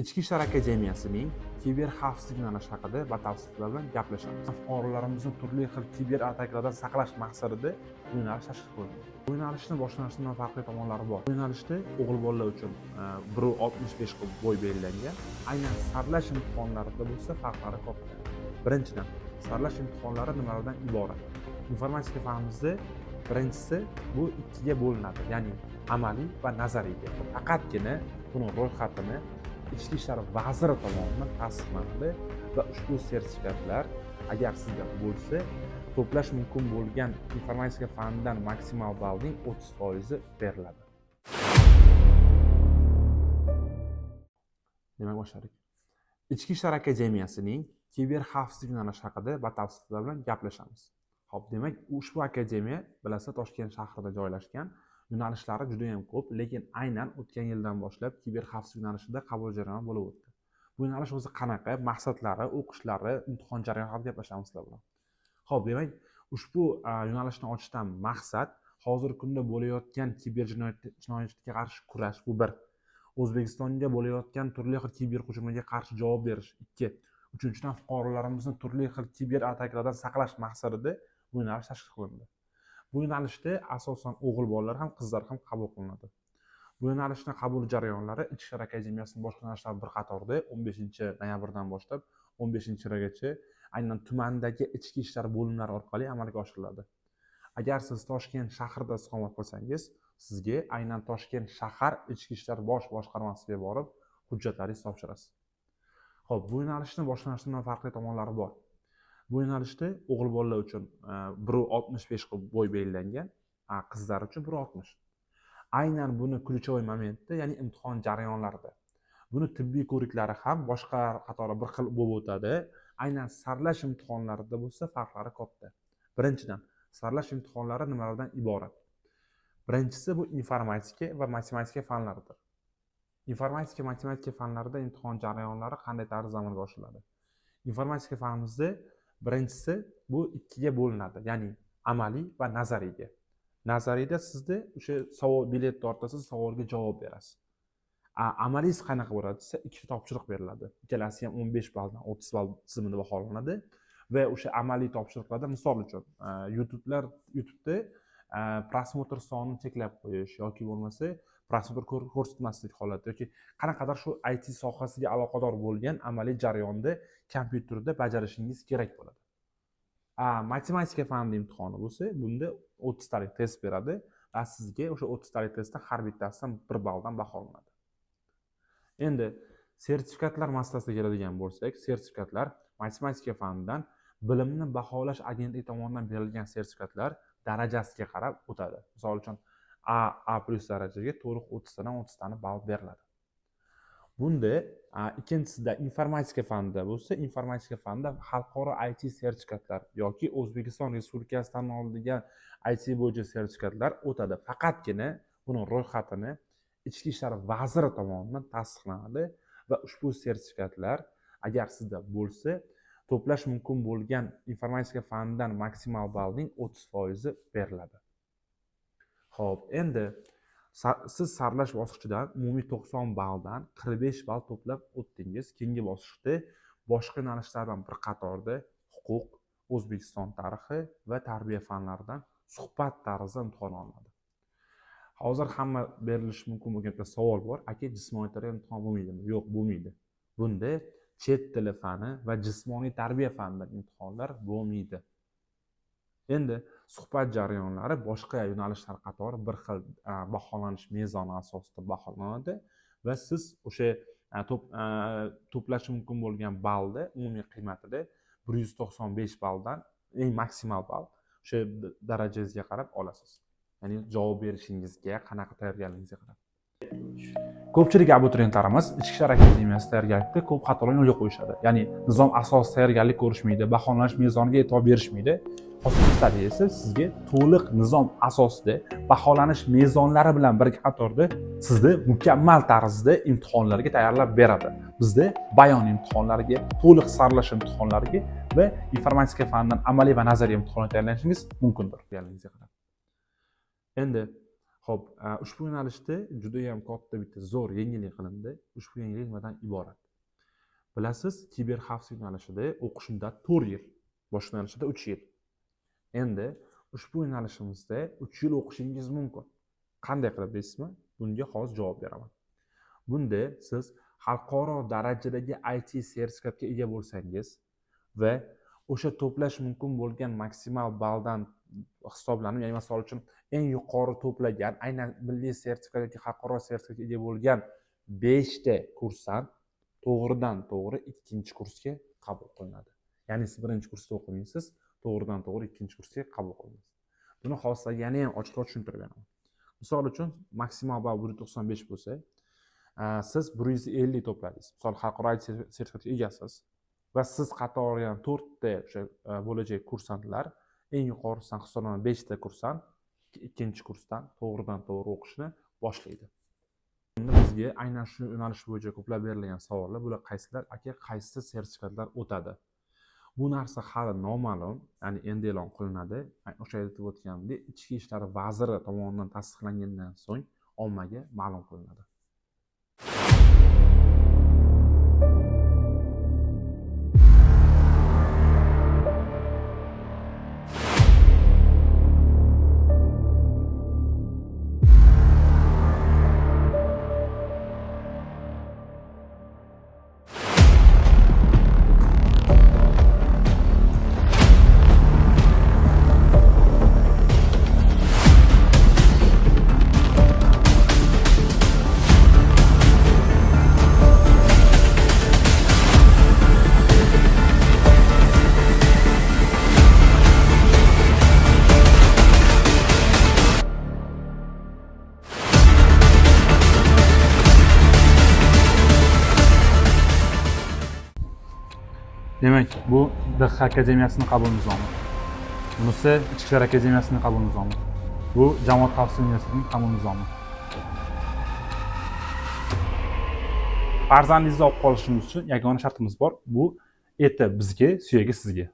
Ichki ishlar akademiyasining kiber xavfsizlik yo'nalishi haqida batafsil bilan gaplashamiz. Fuqarolarimizni turli xil kiber ataklardan saqlash maqsadida bu yo'nalish tashkil qilindi. Bu yo'nalishni boshlanishdan farqli tomonlari bor. Bu yo'nalishda o'g'il bolalar uchun 1.65 bo'y belgilangan. Aynan saralash imtihonlarida bo'lsa farqlari katta. Birinchidan, saralash imtihonlari nimalardan iborat? Informatika fanimizda birinchisi bu ikkiga bo'linadi, ya'ni amaliy va nazariyga. Faqatgina buni ro'yxatini Ichki ishlar vaziri tomonidan tasdiqlanadi va ushbu sertifikatlar agar sizda bo'lsa, to'plash mumkin bo'lgan informatika fanidan maksimal ballning 30% beriladi. Demak, boshladik. Ichki ishlar akademiyasining kiber xavfsizlik yo'nalishi haqida batafsil bilan gaplashamiz. Xo'p, demak, ushbu akademiya bilasiz Toshkent shahrida joylashgan. Yo'nalishlari juda ham ko'p, lekin aynan o'tgan yildan boshlab kiber xavfsizlik yo'nalishida qabul jarayoni bo'lib o'tdi. Bu yo'nalish o'zi qanaqa, maqsadlari, o'qishlari, imtihon jarayoni haqida gaplashamiz sizlar bilan. Xo'p, demak, ushbu yo'nalishni ochishdan maqsad hozirgi kunda bo'layotgan kiber jinoyatga qarshi kurash, bu bir. O'zbekistonga bo'layotgan turli xil kiber hujumlarga qarshi javob berish, ikki. Uchinchidan, fuqarolarimizni turli xil kiber ataklardan saqlash maqsadida bu yo'nalish tashkil qilindi. Bu yo'nalishda asosan o'g'il bolalar ham, qizlar ham qabul qilinadi. Bu yo'nalishning qabul jarayonlari Ichki ishlar akademiyasining boshqa yo'nalishlari bir qatorda 15-noyabrdan boshlab 15-yilgacha aynan tumandagi ichki ishlar bo'limlari orqali amalga oshiriladi. Agar siz Toshkent shahrida istiqomat qilsangiz, sizga aynan Toshkent shahar ichki ishlar bosh boshqarmasiga borib hujjatlaringizni topshirasiz. Xo'p, bu yo'nalishning boshlanishdan farqli tomonlari bor. Bu yo'nalishda o'g'il bolalar uchun 1.65 bo'y belgilangan, qizlar uchun 1.60. Aynan buni ключевой momentda, ya'ni imtihon jarayonlarida. Buni tibbiy ko'riklari ham boshqa qatori bir xil bo'lib o'tadi. Aynan saralash imtihonlarida bo'lsa farqlari katta. Birinchidan, saralash imtihonlari nimalardan iborat? Birinchisi bu informatika va matematika fanlaridir. Informatika, matematika fanlarida imtihon jarayonlari qanday tarzda amalga oshiriladi? Informatika fanimizda birinchisi bu ikkiga bo'linadi, ya'ni amaliy va nazariyga. Nazariyda sizda o'sha savol bilet tortasiz, savolga javob berasiz. Amaliysi qanaqa bo'ladi desa, ikkita topshiriq beriladi. Ikkalasi ham 15 balldan 30 ball tizimida baholanadi va o'sha amaliy topshiriqlarda, misol uchun, YouTube'da prosmotr sonini cheklab qo'yish yoki bo'lmasa prosmotr ko'rsatmaslik holati yoki qanaqadir shu IT sohasiga aloqador bo'lgan amaliy jarayonda kompyuterda bajarishingiz kerak bo'ladi. Matematika fani imtihoni bo'lsa, bunda 30 talik test beradi va sizga o'sha 30 talik testdan har bittasidan 1 balldan baholanadi. Endi sertifikatlar masalasiga keladigan bo'lsak, sertifikatlar matematika fanidan bilimni baholash agentligi tomonidan berilgan sertifikatlar darajasiga qarab o'tadi. Misol uchun A+ darajaga to'liq 30 tadan 30 tani ball beriladi. Bunda ikkinchisida informatika fanida bo'lsa, informatika fanida xalqaro IT sertifikatlar yoki O'zbekiston Respublikasi tan olingan IT bo'yicha sertifikatlar o'tadi. Faqatgina buni ro'yxatini Ichki ishlar vaziri tomonidan tasdiqlanadi va ushbu sertifikatlar agar sizda bo'lsa, to'plash mumkin bo'lgan informatika fanidan maksimal ballning 30% beriladi. Xo'p, endi siz saralash bosqichidan umumiy 90 balldan 45 ball to'plab o'tdingiz. Keyingi bosqichda boshqa yo'nalishlardan bir qatorda huquq, O'zbekiston tarixi va tarbiya fanlaridan suhbat tarzida imtihon olinadi. Hozir hamma berilishi mumkin bo'lgan bitta savol bor. Aka, jismoniy tarbiya imtihon bo'lmaydimi? Yo'q, bo'lmaydi. Bunda chet tili fani va jismoniy tarbiya fanidan imtihonlar bo'lmaydi. Endi suhbat jarayonlari boshqa yo'nalishlar qatori bir xil baholanish mezoni asosida baholanadi va siz o'sha to'plash mumkin bo'lgan ballda umumiy qiymatida 195 balldan eng maksimal ball o'sha darajangizga qarab olasiz. Ya'ni javob berishingizga, qanaqa tayyorgarligingizga qarab. Ko'pchilik abituriyentlarimiz Ichki ishlar akademiyasida tayyorgarlikda ko'p xatolarni yo'lga qo'yishadi. Ya'ni nizom asosida tayyorgarlik ko'rishmaydi, baholanish mezoniga e'tibor berishmaydi. Hozir esa sizga to'liq nizom asosida baholanish mezonlari bilan bir qatorda sizni mukammal tarzda imtihonlarga tayyorlab beradi. Bizda bayon imtihonlariga, to'liq saralash imtihonlariga va informatika fanidan amaliy va nazariy imtihonlarga tayyorlanishingiz mumkindir. Endi Xo'p, ushbu yo'nalishda juda ham katta bitta zo'r yangilik qilindi. Ushbu yangilik nimadan iborat? Bilasiz, kiber xavfsizlik yo'nalishida o'qish muddati 4 yil, boshqa yo'nalishda 3 yil. Endi ushbu yo'nalishimizda 3 yil o'qishingiz mumkin. Qanday qilib deysizmi? Bunga hozir javob beraman. Bunda siz xalqaro darajadagi IT sertifikatga ega bo'lsangiz va o'sha to'plash mumkin bo'lgan maksimal balldan hisoblanib, ya'ni masalan uchun eng yuqori to'plagan, aynan milliy sertifikat yoki xalqaro sertifikatga ega bo'lgan 5 ta kursant to'g'ridan to'g'ri ikkinchi kursga qabul qilinadi. Ya'ni siz birinchi kursda o'qimaysiz, to'g'ridan to'g'ri ikkinchi kursga qabul qilinasiz. Buni hozir yana ham ochiqroq tushuntirib beraman. Misol uchun maksimal ball 195 bo'lsa, siz 150 to'pladingiz. Misol xalqaro sertifikatga egasiz va siz qatori ham 4 ta o'sha bo'lajak kursantlar eng yuqorisidan hisoblangan 5 ta kursant ikkinchi kursdan to'g'ridan to'g'ri o'qishni boshlaydi. Endi bizga aynan shu yo'nalish bo'yicha ko'plab berilgan savollar, bular qaysilar, aka qaysi sertifikatlar o'tadi? Bu narsa hali noma'lum, ya'ni endi e'lon qilinadi. O'sha aytib o'tganimdek, Ichki ishlar vaziri tomonidan tasdiqlangandan so'ng ommaga ma'lum qilinadi. Demak, bu DX akademiyasining qabul nizomi. Bunisi Ichki ishlar akademiyasining qabul nizomi. Bu Jamoat xavfsizligi universitetining qabul nizomi. Farzandingizni olib qolishimiz uchun yagona shartimiz bor. Bu eti bizga, suyagi sizga.